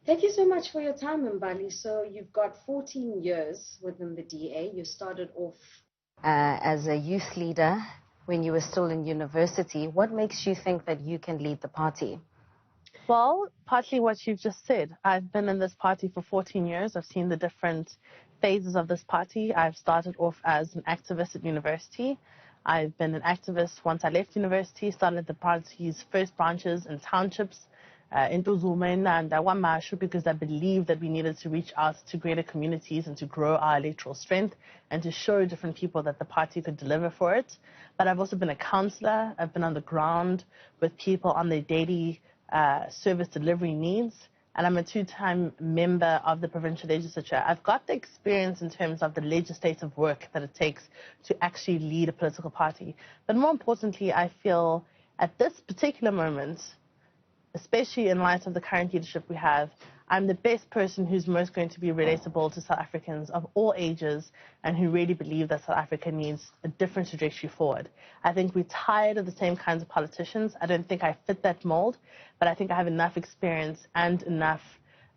Thank you so much for your time, Mbali. So you've got 14 years within the DA. You started off as a youth leader when you were still in university. What makes you think that you can lead the party? Well, partly what you've just said. I've been in this party for 14 years. I've seen the different phases of this party. I've started off as an activist at university. I've been an activist once I left university, started the party's first branches in townships, in Newzroom and Wamashu, because I believed that we needed to reach out to greater communities and to grow our electoral strength and to show different people that the party could deliver for it. But I've also been a councillor. I've been on the ground with people on their daily service delivery needs, and I'm a two-time member of the provincial legislature. I've got the experience in terms of the legislative work that it takes to actually lead a political party. But more importantly, I feel at this particular moment, especially in light of the current leadership we have, I'm the best person who's most going to be relatable to South Africans of all ages and who really believe that South Africa needs a different trajectory forward. I think we're tired of the same kinds of politicians. I don't think I fit that mold, but I think I have enough experience and enough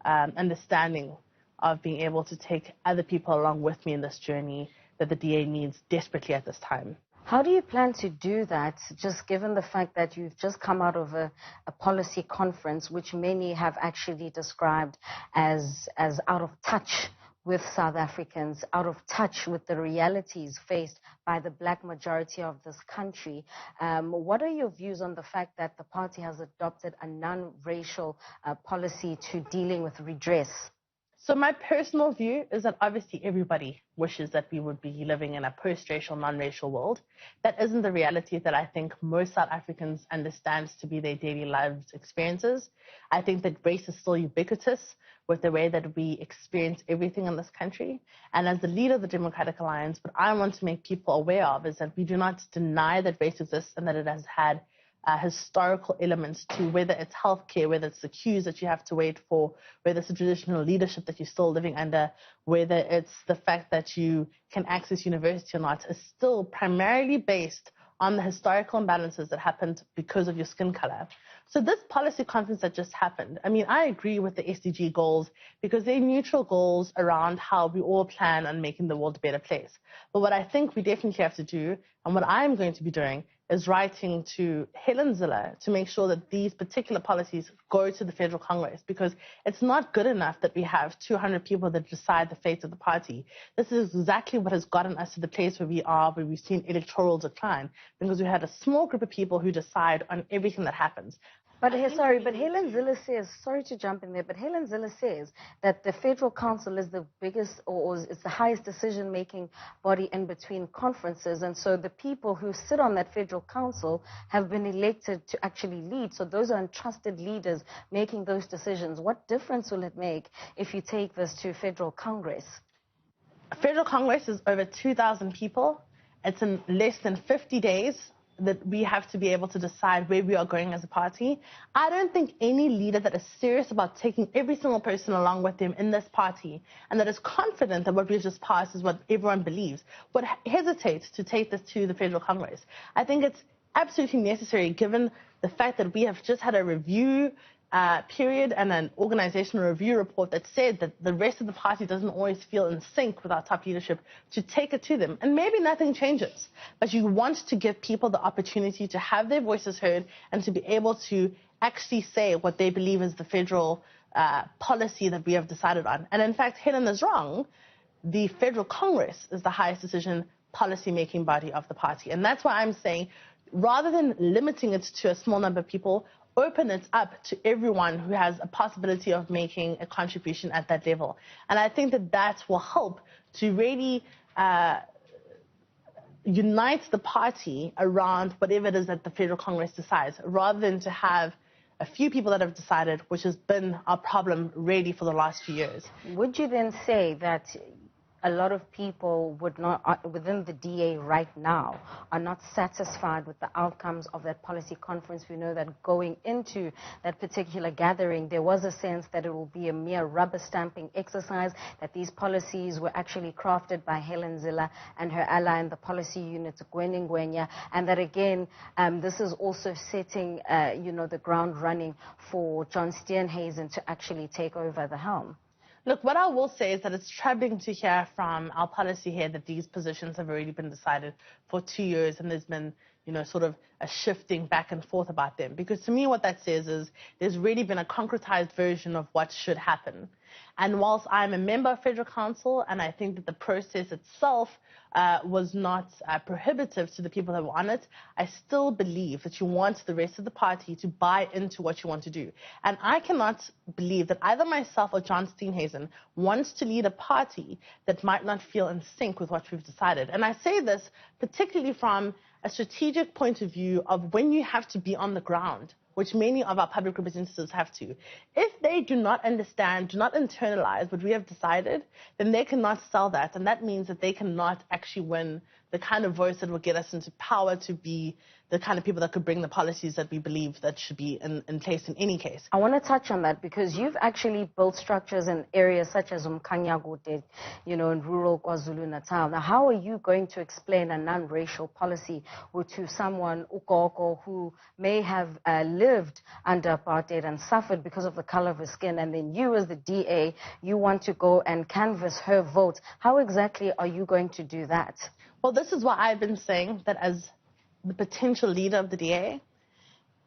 understanding of being able to take other people along with me in this journey that the DA needs desperately at this time. How do you plan to do that, just given the fact that you've just come out of a policy conference, which many have actually described as out of touch with South Africans, out of touch with the realities faced by the black majority of this country? What are your views on the fact that the party has adopted a non-racial policy to dealing with redress? So my personal view is that obviously everybody wishes that we would be living in a post-racial, non-racial world. That isn't the reality that I think most South Africans understand to be their daily lives experiences. I think that race is still ubiquitous with the way that we experience everything in this country. And as the leader of the Democratic Alliance, what I want to make people aware of is that we do not deny that race exists and that it has had historical elements to whether it's healthcare, whether it's the queues that you have to wait for, whether it's the traditional leadership that you're still living under, whether it's the fact that you can access university or not, is still primarily based on the historical imbalances that happened because of your skin color. So this policy conference that just happened, I mean, I agree with the SDG goals because they're neutral goals around how we all plan on making the world a better place. But what I think we definitely have to do, and what I'm going to be doing, is writing to Helen Zille to make sure that these particular policies go to the Federal Congress, because it's not good enough that we have 200 people that decide the fate of the party. This is exactly what has gotten us to the place where we are, where we've seen electoral decline, because we had a small group of people who decide on everything that happens. But Helen Zille says, sorry to jump in there, but Helen Zille says that the Federal Council is the biggest or is the highest decision-making body in between conferences. And so the people who sit on that Federal Council have been elected to actually lead. So those are entrusted leaders making those decisions. What difference will it make if you take this to Federal Congress? Federal Congress is over 2,000 people. It's in less than 50 days that we have to be able to decide where we are going as a party. I don't think any leader that is serious about taking every single person along with them in this party and that is confident that what we've just passed is what everyone believes would hesitate to take this to the Federal Congress. I think it's absolutely necessary, given the fact that we have just had a review period and an organizational review report that said that the rest of the party doesn't always feel in sync with our top leadership, to take it to them. And maybe nothing changes, but you want to give people the opportunity to have their voices heard and to be able to actually say what they believe is the federal policy that we have decided on. And in fact, Helen is wrong. The Federal Congress is the highest decision policy-making body of the party. And that's why I'm saying, rather than limiting it to a small number of people, open it up to everyone who has a possibility of making a contribution at that level. And I think that that will help to really unite the party around whatever it is that the Federal Congress decides, rather than to have a few people that have decided, which has been our problem really for the last few years. Would you then say that a lot of people would not, within the DA right now, are not satisfied with the outcomes of that policy conference. We know that going into that particular gathering, there was a sense that it will be a mere rubber stamping exercise, that these policies were actually crafted by Helen Zille and her ally in the policy unit, Gwen Ngwenya, and that again, this is also setting, the ground running for John Steenhuisen to actually take over the helm. Look, what I will say is that it's troubling to hear from our policy here that these positions have already been decided for 2 years and there's been, sort of a shifting back and forth about them. Because to me what that says is there's really been a concretized version of what should happen. And whilst I'm a member of Federal Council and I think that the process itself was not prohibitive to the people that were on it, I still believe that you want the rest of the party to buy into what you want to do. And I cannot believe that either myself or John Steenhuisen wants to lead a party that might not feel in sync with what we've decided. And I say this particularly from a strategic point of view of when you have to be on the ground, which many of our public representatives have to. If they do not understand, do not internalize what we have decided, then they cannot sell that. And that means that they cannot actually win the kind of voice that will get us into power to be the kind of people that could bring the policies that we believe that should be in place in any case. I want to touch on that because you've actually built structures in areas such as Umkhanyakude, in rural KwaZulu-Natal. Now, how are you going to explain a non-racial policy to someone, Ukoko, who may have lived under apartheid and suffered because of the color of his skin, and then you as the DA, you want to go and canvass her vote? How exactly are you going to do that? Well, this is why I've been saying that as the potential leader of the DA,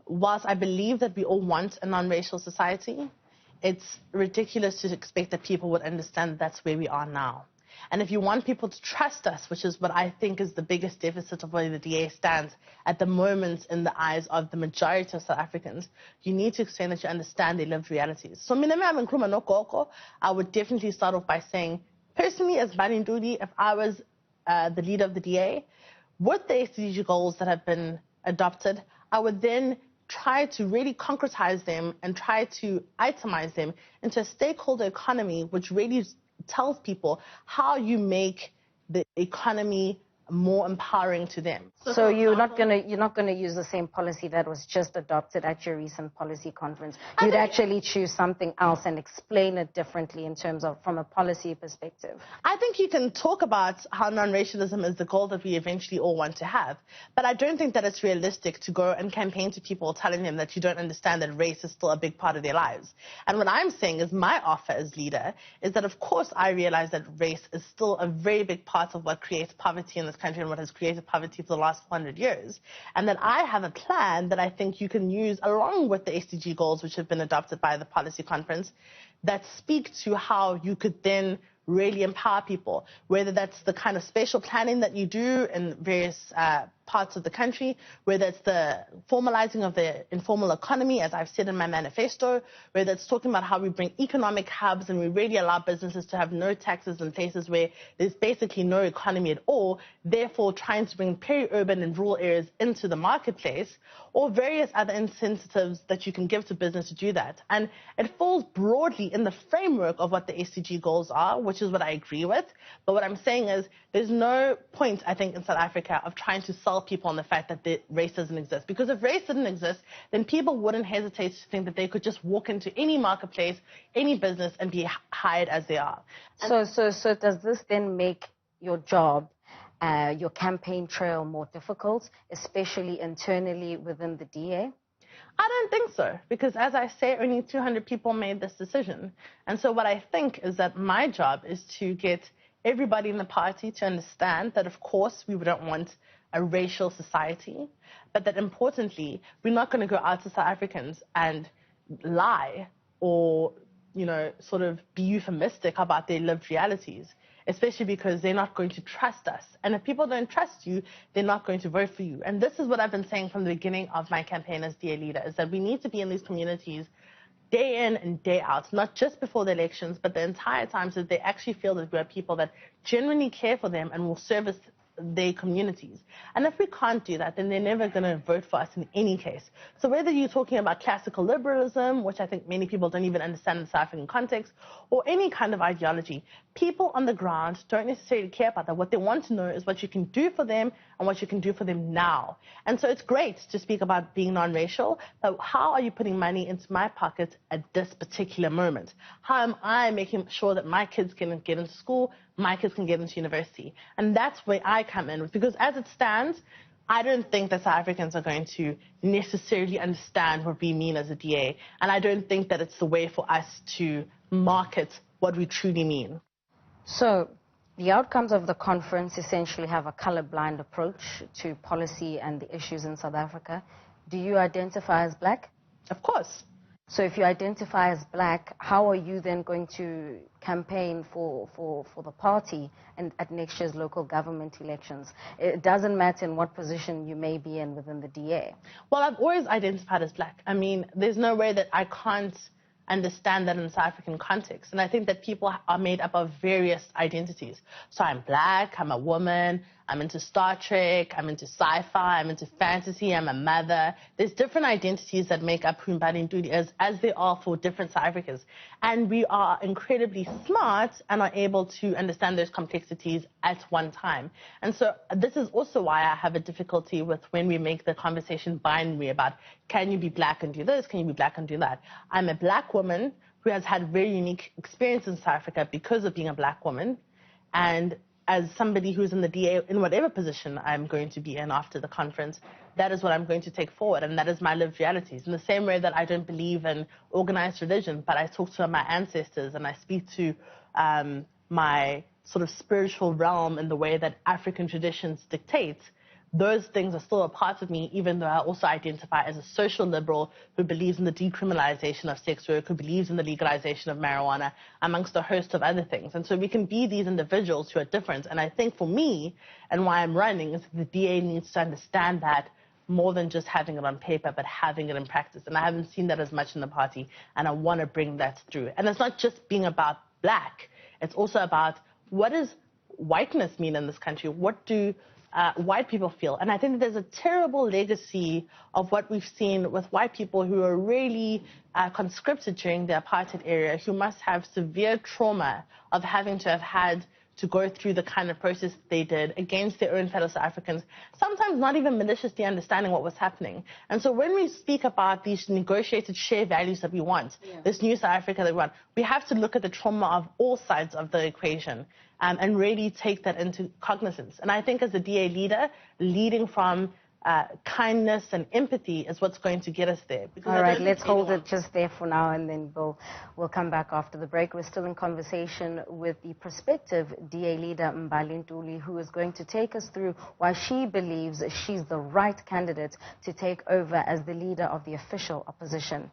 whilst I believe that we all want a non-racial society, it's ridiculous to expect that people would understand that that's where we are now. And if you want people to trust us, which is what I think is the biggest deficit of where the DA stands at the moment in the eyes of the majority of South Africans, you need to explain that you understand their lived realities. So, I would definitely start off by saying, personally, as Mbali Ntuli, if I was the leader of the DA, with the strategic goals that have been adopted, I would then try to really concretize them and try to itemize them into a stakeholder economy, which really tells people how you make the economy more empowering to them. So you're not going to use the same policy that was just adopted at your recent policy conference. You'd actually choose something else and explain it differently in terms of from a policy perspective. I think you can talk about how non-racialism is the goal that we eventually all want to have, but I don't think that it's realistic to go and campaign to people telling them that you don't understand that race is still a big part of their lives. And what I'm saying is my offer as leader is that of course I realize that race is still a very big part of what creates poverty in this country and what has created poverty for the last 100 years. And that I have a plan that I think you can use along with the SDG goals which have been adopted by the policy conference that speak to how you could then really empower people, whether that's the kind of spatial planning that you do in various parts of the country, whether it's the formalizing of the informal economy, as I've said in my manifesto, whether it's talking about how we bring economic hubs and we really allow businesses to have no taxes in places where there's basically no economy at all, therefore trying to bring peri-urban and rural areas into the marketplace, or various other incentives that you can give to business to do that. And it falls broadly in the framework of what the SDG goals are, which is what I agree with. But what I'm saying is there's no point, I think, in South Africa of trying to sell people on the fact that race doesn't exist. Because if race didn't exist, then people wouldn't hesitate to think that they could just walk into any marketplace, any business, and be hired as they are. So does this then make your job, your campaign trail more difficult, especially internally within the DA? I don't think so, because as I say, only 200 people made this decision. And so what I think is that my job is to get everybody in the party to understand that, of course, we don't want a racial society, but that importantly, we're not going to go out to South Africans and lie or, sort of be euphemistic about their lived realities, especially because they're not going to trust us. And if people don't trust you, they're not going to vote for you. And this is what I've been saying from the beginning of my campaign as DA leader, is that we need to be in these communities day in and day out, not just before the elections, but the entire time, so that they actually feel that we're people that genuinely care for them and will service their communities. And if we can't do that, then they're never going to vote for us in any case. So whether you're talking about classical liberalism, which I think many people don't even understand in the South African context, or any kind of ideology, people on the ground don't necessarily care about that. What they want to know is what you can do for them and what you can do for them now. And so it's great to speak about being non-racial, but how are you putting money into my pocket at this particular moment? How am I making sure that my kids can get into school, my kids can get into university? And that's where I come in, because as it stands, I don't think that South Africans are going to necessarily understand what we mean as a DA, and I don't think that it's the way for us to market what we truly mean. So the outcomes of the conference essentially have a colorblind approach to policy and the issues in South Africa. Do you identify as black? Of course. So if you identify as black, how are you then going to campaign for the party and at next year's local government elections? It doesn't matter in what position you may be in within the DA. Well, I've always identified as black. I mean, there's no way that I can't understand that in the South African context. And I think that people are made up of various identities. So I'm black, I'm a woman, I'm into Star Trek, I'm into sci-fi, I'm into fantasy, I'm a mother. There's different identities that make up who Mbali Ntuli is, as they are for different South Africans. And we are incredibly smart and are able to understand those complexities at one time. And so this is also why I have a difficulty with when we make the conversation binary about, can you be black and do this, can you be black and do that? I'm a black woman who has had very unique experience in South Africa because of being a black woman. And as somebody who's in the DA, in whatever position I'm going to be in after the conference, that is what I'm going to take forward, and that is my lived realities. In the same way that I don't believe in organized religion, but I talk to my ancestors and I speak to my sort of spiritual realm in the way that African traditions dictate, those things are still a part of me, even though I also identify as a social liberal who believes in the decriminalization of sex work, who believes in the legalization of marijuana, amongst a host of other things. And so we can be these individuals who are different. And I think for me, and why I'm running, is that the DA needs to understand that more than just having it on paper, but having it in practice. And I haven't seen that as much in the party, and I want to bring that through. And it's not just being about black. It's also about, what does whiteness mean in this country? What do white people feel? And I think that there's a terrible legacy of what we've seen with white people who are really conscripted during the apartheid era, who must have severe trauma of having to have had to go through the kind of process they did against their own fellow South Africans, sometimes not even maliciously understanding what was happening. And so when we speak about these negotiated shared values that we want, this new South Africa that we want, we have to look at the trauma of all sides of the equation and really take that into cognizance. And I think as a DA leader, leading from kindness and empathy is what's going to get us there. All right, let's hold it just there for now, and then we'll come back after the break. We're still in conversation with the prospective DA leader, Mbali Ntuli, who is going to take us through why she believes she's the right candidate to take over as the leader of the official opposition.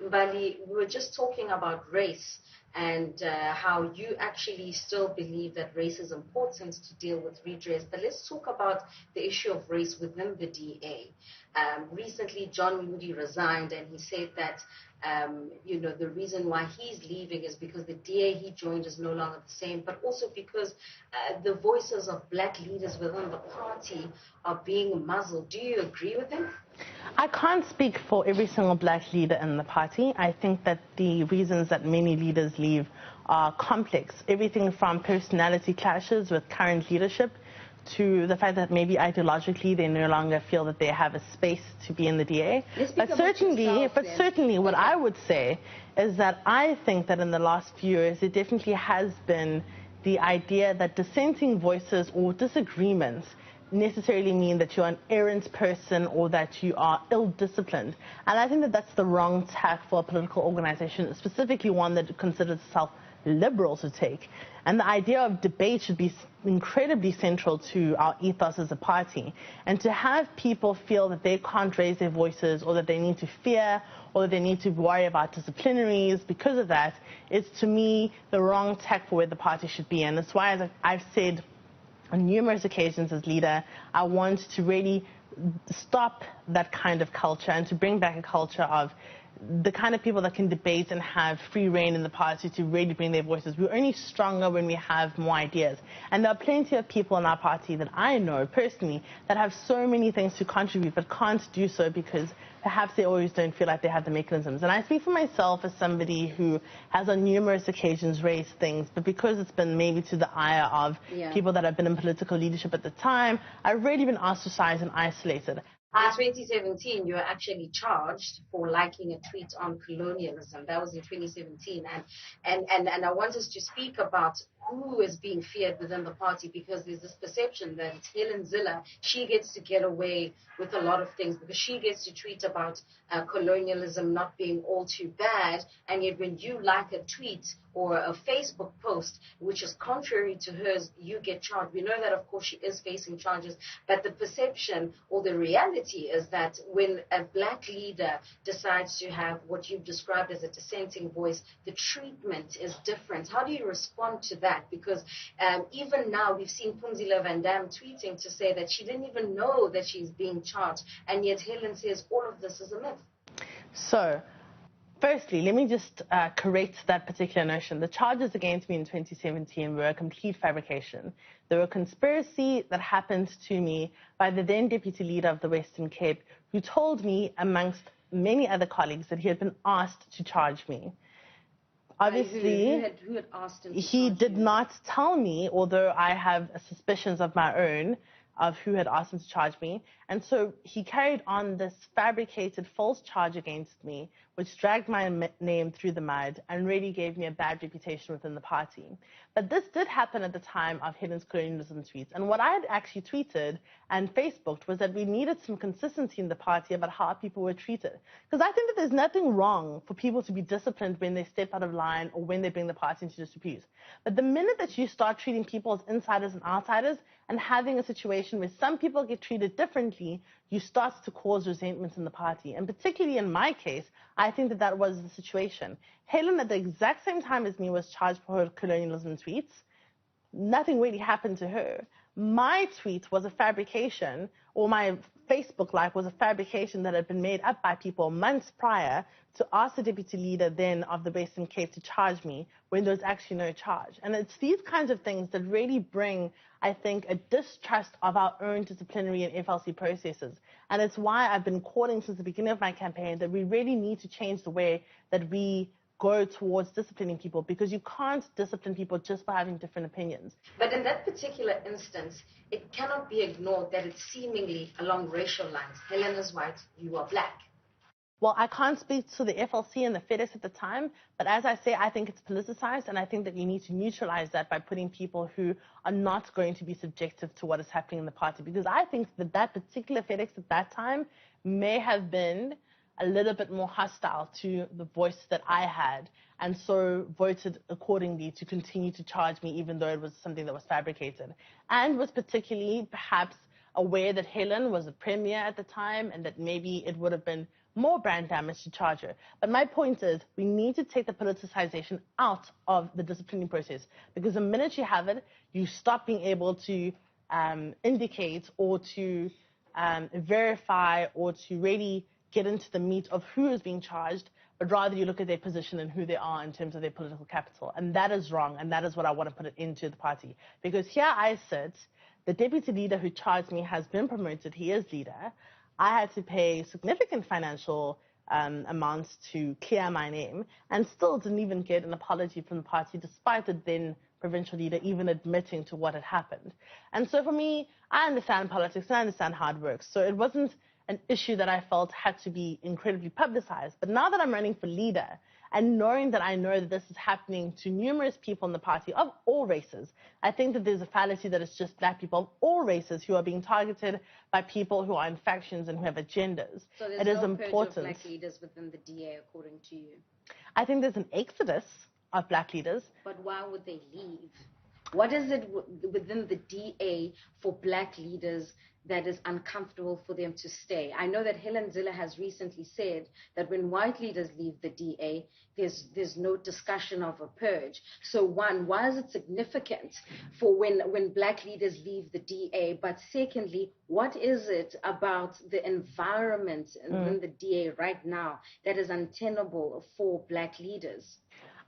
Mbali, we were just talking about race and how you actually still believe that race is important to deal with redress. But let's talk about the issue of race within the DA. Recently, John Moody resigned, and he said that the reason why he's leaving is because the DA he joined is no longer the same, but also because the voices of black leaders within the party are being muzzled. Do you agree with him? I can't speak for every single black leader in the party. I think that the reasons that many leaders leave are complex. Everything from personality clashes with current leadership to the fact that maybe ideologically they no longer feel that they have a space to be in the DA. But certainly what I would say is that I think that in the last few years it definitely has been the idea that dissenting voices or disagreements necessarily mean that you're an errant person or that you are ill-disciplined. And I think that that's the wrong tack for a political organization, specifically one that considers itself liberal, to take. And the idea of debate should be incredibly central to our ethos as a party. And to have people feel that they can't raise their voices, or that they need to fear, or that they need to worry about disciplinaries because of that, is to me the wrong tack for where the party should be. And that's why, as I've said on numerous occasions as leader, I want to really stop that kind of culture and to bring back a culture of the kind of people that can debate and have free reign in the party to really bring their voices. We're only stronger when we have more ideas. And there are plenty of people in our party that I know personally that have so many things to contribute but can't do so because perhaps they always don't feel like they have the mechanisms. And I speak for myself as somebody who has on numerous occasions raised things, but because it's been maybe to the ire of people that have been in political leadership at the time, I've really been ostracized and isolated. In 2017, you were actually charged for liking a tweet on colonialism. That was in 2017. And I want us to speak about who is being feared within the party, because there's this perception that Helen Zille, she gets to get away with a lot of things because she gets to tweet about colonialism not being all too bad. And yet when you like a tweet or a Facebook post, which is contrary to hers, you get charged. We know that, of course, she is facing charges, but the perception or the reality is that when a black leader decides to have what you've described as a dissenting voice, the treatment is different. How do you respond to that? Because even now we've seen Phumzile Van Dam tweeting to say that she didn't even know that she's being charged, and yet Helen says all of this is a myth. So, firstly, let me just correct that particular notion. The charges against me in 2017 were a complete fabrication. They were a conspiracy that happened to me by the then deputy leader of the Western Cape, who told me, amongst many other colleagues, that he had been asked to charge me. Obviously, who had asked him? He did not tell me, although I have suspicions of my own of who had asked him to charge me. And so he carried on this fabricated false charge against me, which dragged my name through the mud and really gave me a bad reputation within the party. But this did happen at the time of Helen's colonialism tweets. And what I had actually tweeted and Facebooked was that we needed some consistency in the party about how people were treated. Because I think that there's nothing wrong for people to be disciplined when they step out of line or when they bring the party into disrepute. But the minute that you start treating people as insiders and outsiders and having a situation where some people get treated differently, you start to cause resentment in the party. And particularly in my case, I think that that was the situation. Helen, at the exact same time as me, was charged for her colonialism tweets. Nothing really happened to her. My tweet was a fabrication, or my Facebook Live was a fabrication that had been made up by people months prior to ask the deputy leader then of the Western Cape to charge me when there was actually no charge. And it's these kinds of things that really bring, I think, a distrust of our own disciplinary and FLC processes. And it's why I've been calling since the beginning of my campaign that we really need to change the way that we go towards disciplining people, because you can't discipline people just by having different opinions. But in that particular instance, it cannot be ignored that it's seemingly along racial lines. Helen is white, you are black. Well, I can't speak to the FLC and the FedEx at the time, but as I say, I think it's politicized, and I think that you need to neutralize that by putting people who are not going to be subjective to what is happening in the party, because I think that that particular FedEx at that time may have been a little bit more hostile to the voice that I had, and so voted accordingly to continue to charge me, even though it was something that was fabricated, and was particularly perhaps aware that Helen was a premier at the time and that maybe it would have been more brand damage to charge her. But my point is, we need to take the politicization out of the disciplining process, because the minute you have it, you stop being able to indicate or to verify or to really get into the meat of who is being charged, but rather you look at their position and who they are in terms of their political capital. And that is wrong, and that is what I want to put it into the party. Because here I sit, the deputy leader who charged me has been promoted, he is leader. I had to pay significant financial amounts to clear my name, and still didn't even get an apology from the party, despite the then provincial leader even admitting to what had happened. And so for me, I understand politics and I understand how it works. So it wasn't an issue that I felt had to be incredibly publicized. But now that I'm running for leader, and knowing that I know that this is happening to numerous people in the party of all races, I think that there's a fallacy that it's just black people of all races who are being targeted by people who are in factions and who have agendas. So there's no purge of black leaders within the DA, according to you? I think there's an exodus of black leaders. But why would they leave? What is it within the DA for black leaders that is uncomfortable for them to stay? I know that Helen Zille has recently said that when white leaders leave the DA, there's no discussion of a purge. So one, why is it significant for when black leaders leave the DA? But secondly, what is it about the environment in the DA right now that is untenable for black leaders?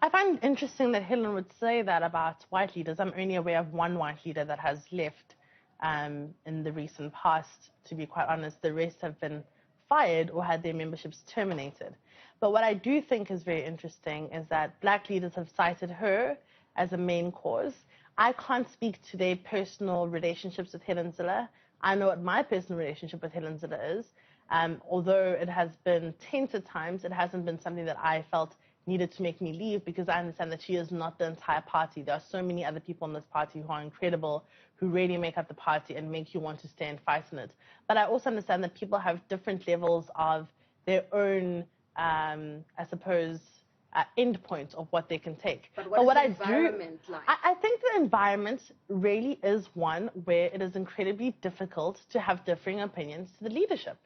I find it interesting that Helen would say that about white leaders. I'm only aware of one white leader that has left in the recent past, to be quite honest. The rest have been fired or had their memberships terminated. But what I do think is very interesting is that black leaders have cited her as a main cause. I can't speak to their personal relationships with Helen Zille. I know what my personal relationship with Helen Zille is. Although it has been tense at times, it hasn't been something that I felt needed to make me leave, because I understand that she is not the entire party. There are so many other people in this party who are incredible, who really make up the party and make you want to stay and fight in it. But I also understand that people have different levels of their own, I suppose, end point of what they can take. But what is the environment like? I think the environment really is one where it is incredibly difficult to have differing opinions to the leadership.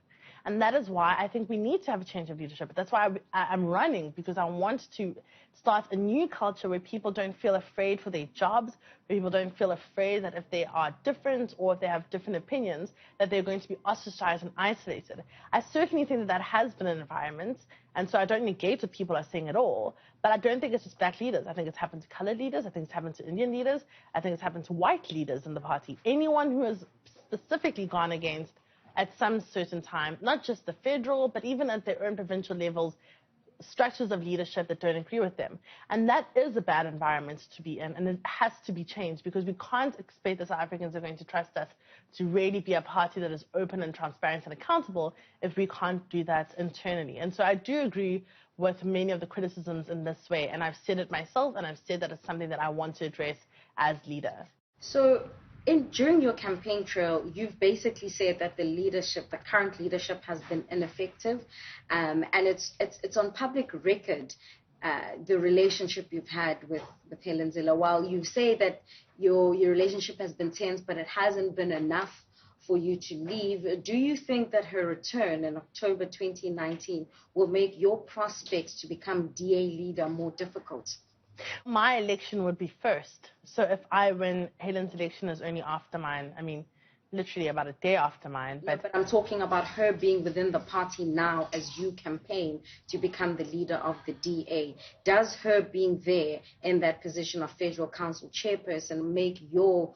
And that is why I think we need to have a change of leadership. That's why I'm running, because I want to start a new culture where people don't feel afraid for their jobs, where people don't feel afraid that if they are different or if they have different opinions, that they're going to be ostracized and isolated. I certainly think that has been an environment, and so I don't negate what people are saying at all, but I don't think it's just black leaders. I think it's happened to colored leaders. I think it's happened to Indian leaders. I think it's happened to white leaders in the party. Anyone who has specifically gone against at some certain time, not just the federal, but even at their own provincial levels, structures of leadership that don't agree with them. And that is a bad environment to be in, and it has to be changed, because we can't expect that South Africans are going to trust us to really be a party that is open and transparent and accountable if we can't do that internally. And so I do agree with many of the criticisms in this way, and I've said it myself, and I've said that it's something that I want to address as leader. So during your campaign trail, you've basically said that the current leadership has been ineffective, and it's on public record, the relationship you've had with Helen Zille. While you say that your relationship has been tense, but it hasn't been enough for you to leave, do you think that her return in October 2019 will make your prospects to become DA leader more difficult? My election would be first. So if I win, Helen's election is only after mine. I mean, literally about a day after mine. But I'm talking about her being within the party now as you campaign to become the leader of the DA. Does her being there in that position of Federal Council chairperson make your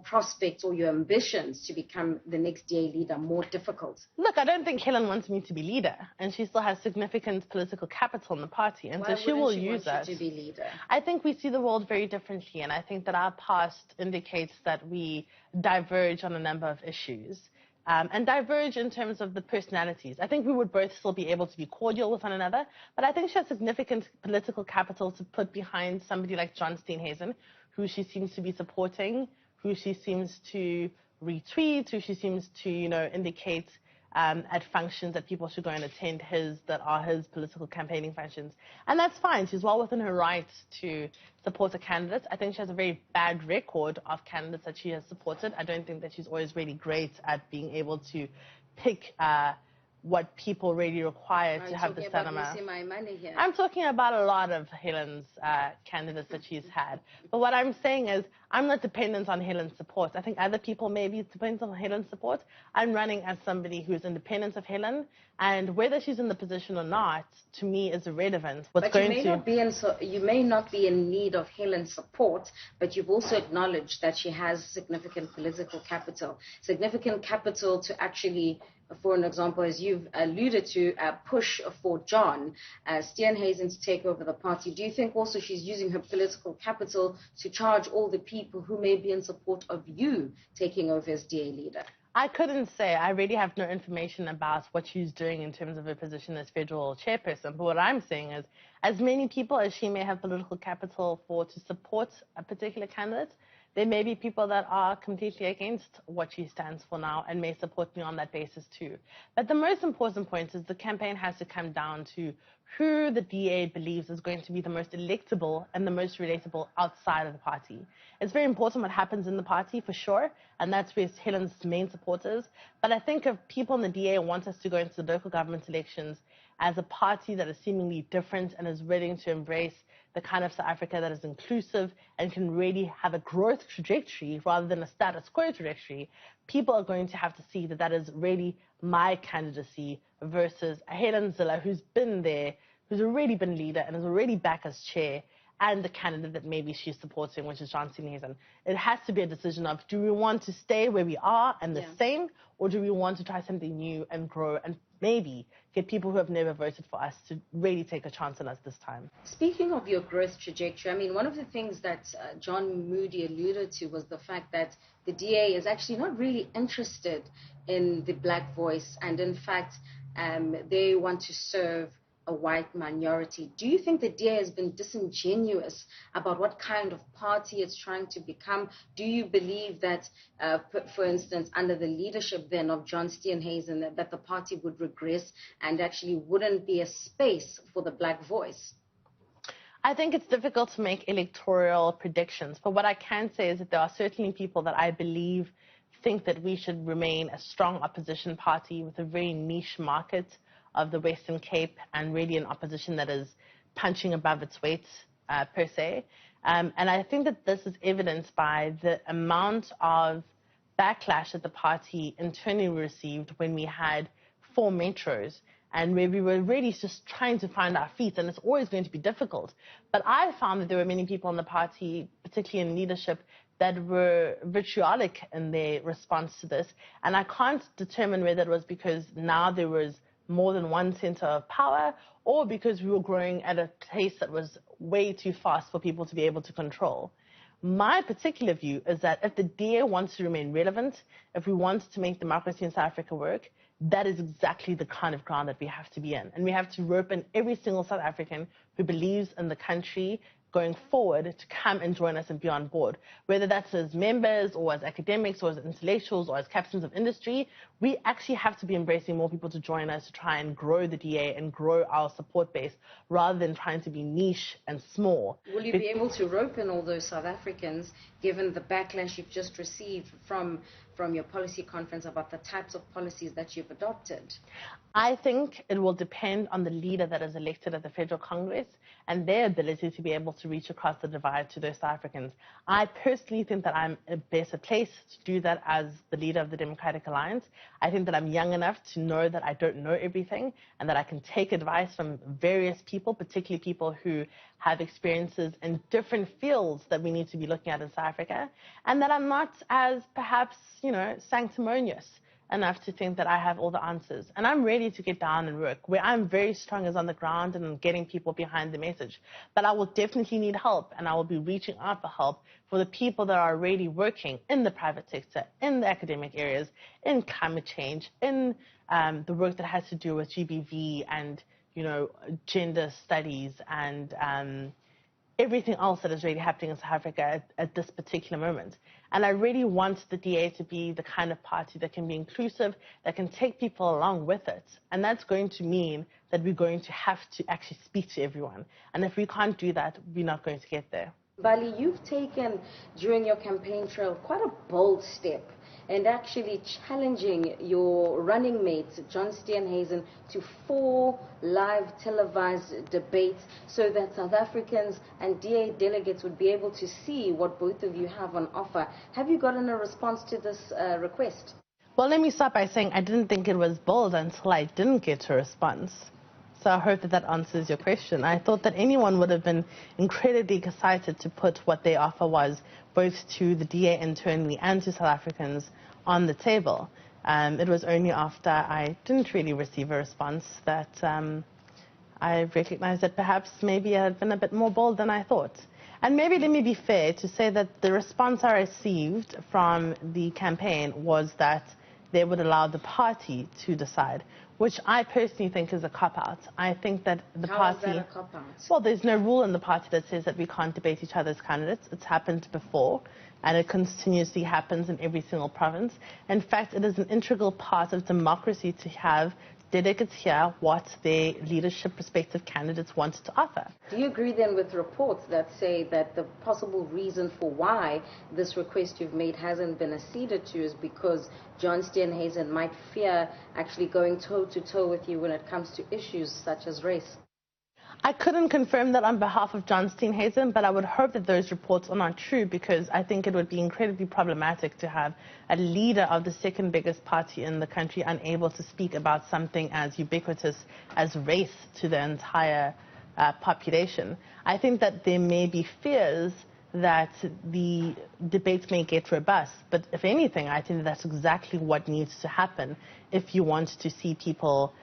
prospects or your ambitions to become the next DA leader more difficult? Look, I don't think Helen wants me to be leader, and she still has significant political capital in the party, and so she will use us to be leader? I think we see the world very differently, and I think that our past indicates that we diverge on a number of issues, and diverge in terms of the personalities. I think we would both still be able to be cordial with one another, but I think she has significant political capital to put behind somebody like John Steenhuisen, who she seems to be supporting, who she seems to retweet, who she seems to, indicate at functions that people should go and attend that are his political campaigning functions. And that's fine. She's well within her right to support a candidate. I think she has a very bad record of candidates that she has supported. I don't think that she's always really great at being able to pick what people really require to have the cinema. I'm talking about a lot of Helen's candidates that she's had. But what I'm saying is I'm not dependent on Helen's support. I think other people may be dependent on Helen's support. I'm running as somebody who's independent of Helen, and whether she's in the position or not, to me, is irrelevant. You may not be in need of Helen's support, but you've also acknowledged that she has significant political capital to actually, for an example, as you've alluded to, push for John Steenhuisen to take over the party. Do you think also she's using her political capital to charge all the people who may be in support of you taking over as DA leader? I couldn't say. I really have no information about what she's doing in terms of her position as federal chairperson. But what I'm saying is as many people as she may have political capital to support a particular candidate, there may be people that are completely against what she stands for now and may support me on that basis too. But the most important point is the campaign has to come down to who the DA believes is going to be the most electable and the most relatable outside of the party. It's very important what happens in the party for sure, and that's where Helen's main supporters. But I think if people in the DA want us to go into the local government elections as a party that is seemingly different and is willing to embrace the kind of South Africa that is inclusive and can really have a growth trajectory rather than a status quo trajectory, people are going to have to see that that is really my candidacy versus a Helen Zille who's been there, who's already been leader and is already back as chair, and the candidate that maybe she's supporting, which is John Steenhuisen. It has to be a decision of, do we want to stay where we are and the same, or do we want to try something new and grow and maybe get people who have never voted for us to really take a chance on us this time? Speaking of your growth trajectory, I mean, one of the things that John Moody alluded to was the fact that the DA is actually not really interested in the black voice, and in fact, they want to serve a white minority. Do you think the DA has been disingenuous about what kind of party it's trying to become? Do you believe that, for instance, under the leadership then of John Steenhuisen, that the party would regress and actually wouldn't be a space for the black voice? I think it's difficult to make electoral predictions, but what I can say is that there are certainly people that I believe think that we should remain a strong opposition party with a very niche market of the Western Cape and really an opposition that is punching above its weight per se. And I think that this is evidenced by the amount of backlash that the party internally received when we had 4 metros and where we were really just trying to find our feet, and it's always going to be difficult. But I found that there were many people in the party, particularly in leadership, that were vitriolic in their response to this. And I can't determine whether it was because now there was more than one center of power, or because we were growing at a pace that was way too fast for people to be able to control. My particular view is that if the DA wants to remain relevant, if we want to make democracy in South Africa work, that is exactly the kind of ground that we have to be in. And we have to rope in every single South African who believes in the country going forward to come and join us and be on board. Whether that's as members or as academics or as intellectuals or as captains of industry, we actually have to be embracing more people to join us to try and grow the DA and grow our support base rather than trying to be niche and small. Will you be able to rope in all those South Africans given the backlash you've just received from your policy conference about the types of policies that you've adopted? I think it will depend on the leader that is elected at the Federal Congress and their ability to be able to reach across the divide to those South Africans. I personally think that I'm a better place to do that as the leader of the Democratic Alliance. I think that I'm young enough to know that I don't know everything and that I can take advice from various people, particularly people who have experiences in different fields that we need to be looking at in South Africa, and that I'm not as perhaps, sanctimonious enough to think that I have all the answers. And I'm ready to get down and work. Where I'm very strong is on the ground and getting people behind the message. But I will definitely need help, and I will be reaching out for help for the people that are already working in the private sector, in the academic areas, in climate change, in the work that has to do with GBV and, gender studies and everything else that is really happening in South Africa at this particular moment. And I really want the DA to be the kind of party that can be inclusive, that can take people along with it. And that's going to mean that we're going to have to actually speak to everyone. And if we can't do that, we're not going to get there. Mbali, you've taken, during your campaign trail, quite a bold step and actually challenging your running mate, John Steenhuisen, to 4 live televised debates so that South Africans and DA delegates would be able to see what both of you have on offer. Have you gotten a response to this request? Well, let me start by saying I didn't think it was bold until I didn't get a response. So I hope that answers your question. I thought that anyone would have been incredibly excited to put what their offer was, both to the DA internally and to South Africans, on the table. It was only after I didn't really receive a response that I recognized that perhaps maybe I had been a bit more bold than I thought. And maybe let me be fair to say that the response I received from the campaign was that they would allow the party to decide, which I personally think is a cop-out. I think that the party... How is that a cop-out? Well, there's no rule in the party that says that we can't debate each other's candidates. It's happened before, and it continuously happens in every single province. In fact, it is an integral part of democracy to have delegates hear what their leadership prospective candidates want to offer. Do you agree then with reports that say that the possible reason for why this request you've made hasn't been acceded to is because John Steenhuisen might fear actually going toe-to-toe with you when it comes to issues such as race? I couldn't confirm that on behalf of John Steenhuisen, but I would hope that those reports are not true, because I think it would be incredibly problematic to have a leader of the second biggest party in the country unable to speak about something as ubiquitous as race to the entire population. I think that there may be fears that the debates may get robust, but if anything, I think that's exactly what needs to happen if you want to see people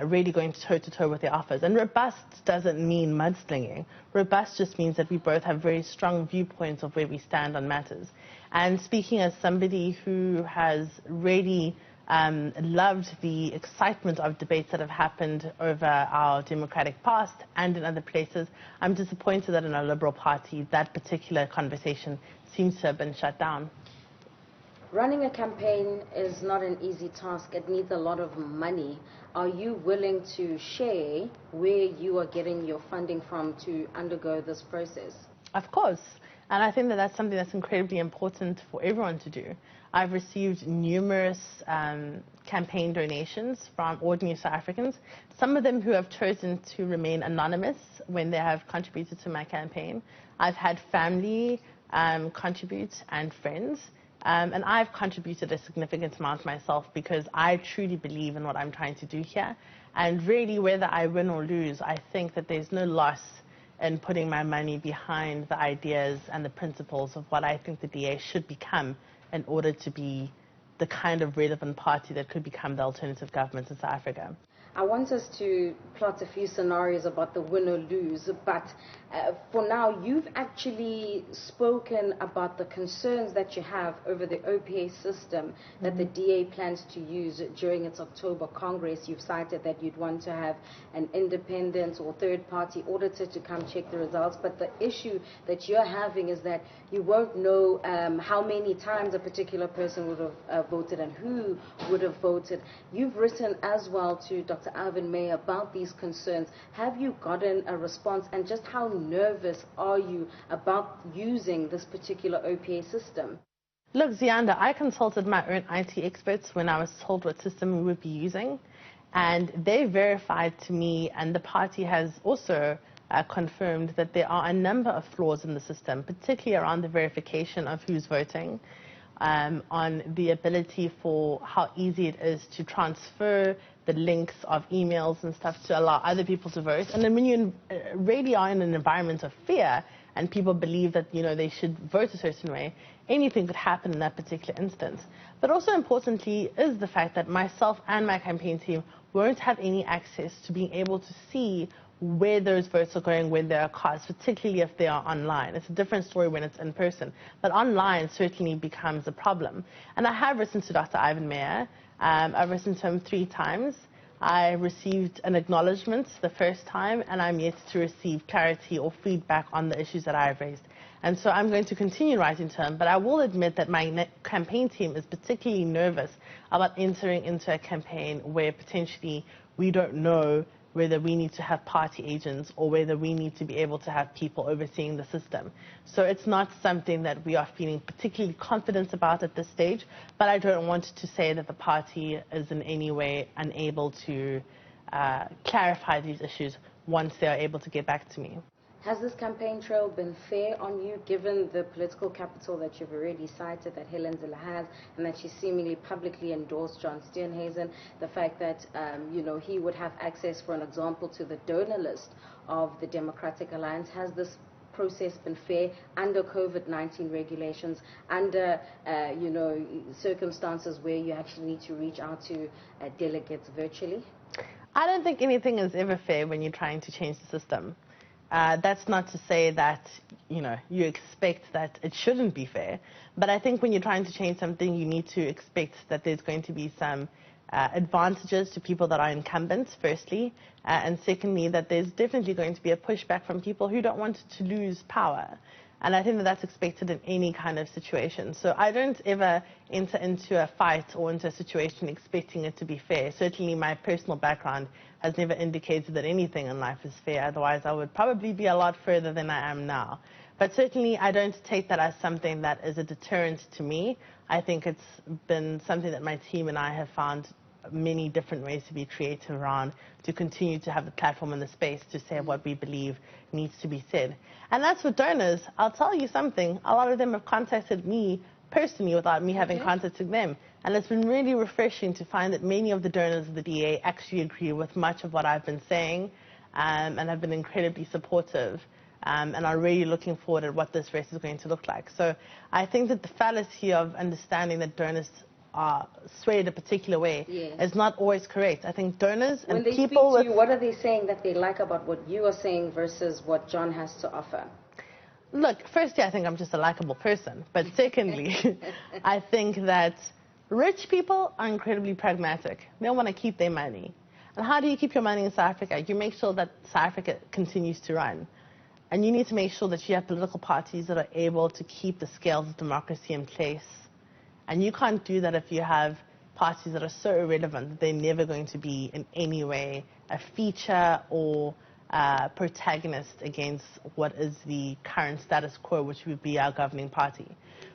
really going toe-to-toe with their offers. And robust doesn't mean mudslinging. Robust just means that we both have very strong viewpoints of where we stand on matters. And speaking as somebody who has really loved the excitement of debates that have happened over our democratic past and in other places, I'm disappointed that in a Liberal Party that particular conversation seems to have been shut down. Running a campaign is not an easy task. It needs a lot of money. Are you willing to share where you are getting your funding from to undergo this process? Of course. And I think that that's something that's incredibly important for everyone to do. I've received numerous campaign donations from ordinary South Africans, some of them who have chosen to remain anonymous when they have contributed to my campaign. I've had family contribute and friends. And I've contributed a significant amount myself because I truly believe in what I'm trying to do here. And really, whether I win or lose, I think that there's no loss in putting my money behind the ideas and the principles of what I think the DA should become in order to be the kind of relevant party that could become the alternative government in South Africa. I want us to plot a few scenarios about the win or lose, but for now, you've actually spoken about the concerns that you have over the OPA system that the DA plans to use during its October Congress. You've cited that you'd want to have an independent or third-party auditor to come check the results, but the issue that you're having is that you won't know how many times a particular person would have voted and who would have voted. You've written as well to Dr. Alvin May about these concerns. Have you gotten a response, and just how nervous are you about using this particular OPA system? Look, Ziyanda, I consulted my own IT experts when I was told what system we would be using, and they verified to me, and the party has also confirmed that there are a number of flaws in the system, particularly around the verification of who's voting, on the ability for how easy it is to transfer the links of emails and stuff to allow other people to vote. And then when you really are in an environment of fear and people believe that, you know, they should vote a certain way, anything could happen in that particular instance. But also importantly is the fact that myself and my campaign team won't have any access to being able to see where those votes are going when they are cast, particularly if they are online. It's a different story when it's in person, but online certainly becomes a problem. And I have written to Dr. Ivan Meyer. I've written to him 3 times. I received an acknowledgement the first time, and I'm yet to receive clarity or feedback on the issues that I have raised. And so I'm going to continue writing to him, but I will admit that my campaign team is particularly nervous about entering into a campaign where potentially we don't know whether we need to have party agents or whether we need to be able to have people overseeing the system. So it's not something that we are feeling particularly confident about at this stage, but I don't want to say that the party is in any way unable to clarify these issues once they are able to get back to me. Has this campaign trail been fair on you, given the political capital that you've already cited that Helen Zille has, and that she seemingly publicly endorsed John Steenhuisen, the fact that, you know, he would have access, for an example, to the donor list of the Democratic Alliance? Has this process been fair under COVID-19 regulations, under, you know, circumstances where you actually need to reach out to delegates virtually? I don't think anything is ever fair when you're trying to change the system. That's not to say that, you expect that it shouldn't be fair. But I think when you're trying to change something, you need to expect that there's going to be some advantages to people that are incumbents, firstly. And secondly, that there's definitely going to be a pushback from people who don't want to lose power. And I think that that's expected in any kind of situation. So I don't ever enter into a fight or into a situation expecting it to be fair. Certainly my personal background has never indicated that anything in life is fair. Otherwise, I would probably be a lot further than I am now. But certainly I don't take that as something that is a deterrent to me. I think it's been something that my team and I have found many different ways to be creative around, to continue to have the platform and the space to say what we believe needs to be said. And that's with donors. I'll tell you something. A lot of them have contacted me personally without me having contacted them. And it's been really refreshing to find that many of the donors of the DA actually agree with much of what I've been saying, and have been incredibly supportive, and are really looking forward at what this race is going to look like. So I think that the fallacy of understanding that donors are swayed a particular way is not always correct. I think donors and people... When they speak to you, what are they saying that they like about what you are saying versus what John has to offer? Look, firstly, I think I'm just a likable person. But secondly, I think that rich people are incredibly pragmatic. They want to keep their money. And how do you keep your money in South Africa? You make sure that South Africa continues to run. And you need to make sure that you have political parties that are able to keep the scales of democracy in place. And you can't do that if you have parties that are so irrelevant that they're never going to be in any way a feature or protagonist against what is the current status quo, which would be our governing party.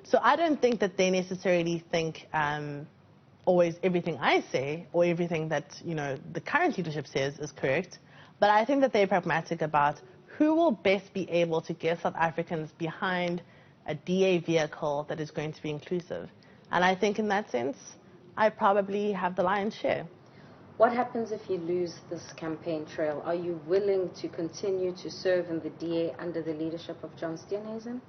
So I don't think that they necessarily think always everything I say or everything that the current leadership says is correct. But I think that they're pragmatic about who will best be able to get South Africans behind a DA vehicle that is going to be inclusive. And I think in that sense, I probably have the lion's share. What happens if you lose this campaign trail? Are you willing to continue to serve in the DA under the leadership of John Steenhuisen?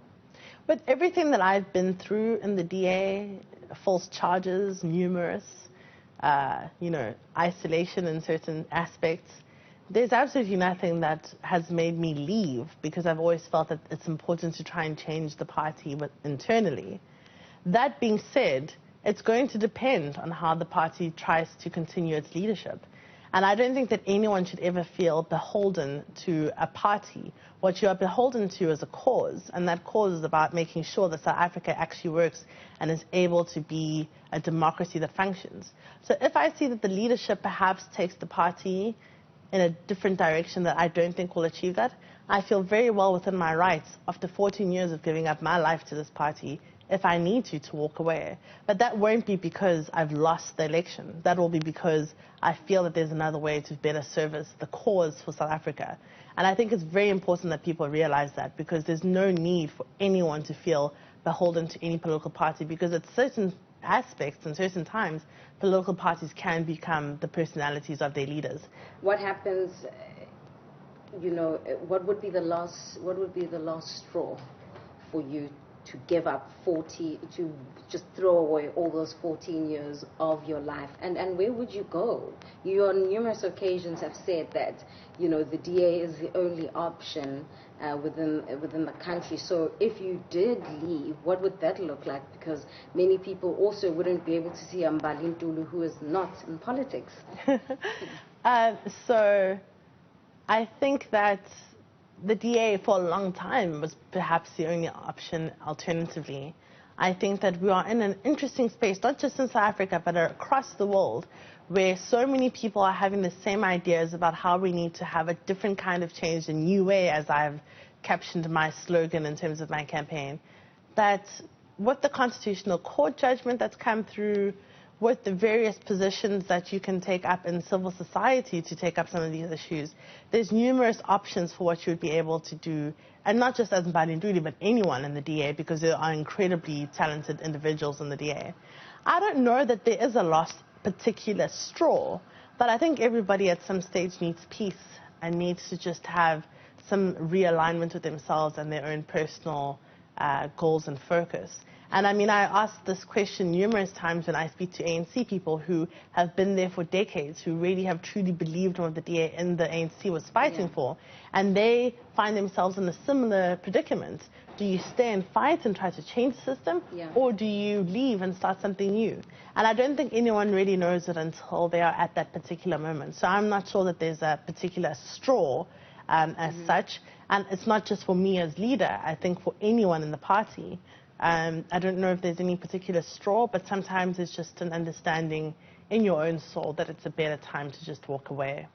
With everything that I've been through in the DA, false charges, numerous, isolation in certain aspects, there's absolutely nothing that has made me leave, because I've always felt that it's important to try and change the party internally. That being said, it's going to depend on how the party tries to continue its leadership. And I don't think that anyone should ever feel beholden to a party. What you are beholden to is a cause, and that cause is about making sure that South Africa actually works and is able to be a democracy that functions. So if I see that the leadership perhaps takes the party in a different direction that I don't think will achieve that, I feel very well within my rights, after 14 years of giving up my life to this party, if I need to walk away. But that won't be because I've lost the election. That will be because I feel that there's another way to better service the cause for South Africa. And I think it's very important that people realize that, because there's no need for anyone to feel beholden to any political party, because at certain aspects and certain times, political parties can become the personalities of their leaders. What happens, what would be the last straw for you to give up to just throw away all those 14 years of your life? And where would you go? You on numerous occasions have said that, the DA is the only option within the country. So if you did leave, what would that look like? Because many people also wouldn't be able to see Mbali Ntuli, who is not in politics. So I think that the DA for a long time was perhaps the only option alternatively. I think that we are in an interesting space, not just in South Africa, but across the world, where so many people are having the same ideas about how we need to have a different kind of change, a new way, as I've captioned my slogan in terms of my campaign, that with the Constitutional Court judgment that's come through, with the various positions that you can take up in civil society to take up some of these issues, there's numerous options for what you would be able to do, and not just as Mbali Ntuli, but anyone in the DA, because there are incredibly talented individuals in the DA. I don't know that there is a lost particular straw, but I think everybody at some stage needs peace and needs to just have some realignment with themselves and their own personal goals and focus. And I mean, I asked this question numerous times when I speak to ANC people who have been there for decades, who really have truly believed in what the ANC was fighting for, and they find themselves in a similar predicament. Do you stay and fight and try to change the system, or do you leave and start something new? And I don't think anyone really knows it until they are at that particular moment. So I'm not sure that there's a particular straw as such. And it's not just for me as leader, I think for anyone in the party. I don't know if there's any particular straw, but sometimes it's just an understanding in your own soul that it's a better time to just walk away.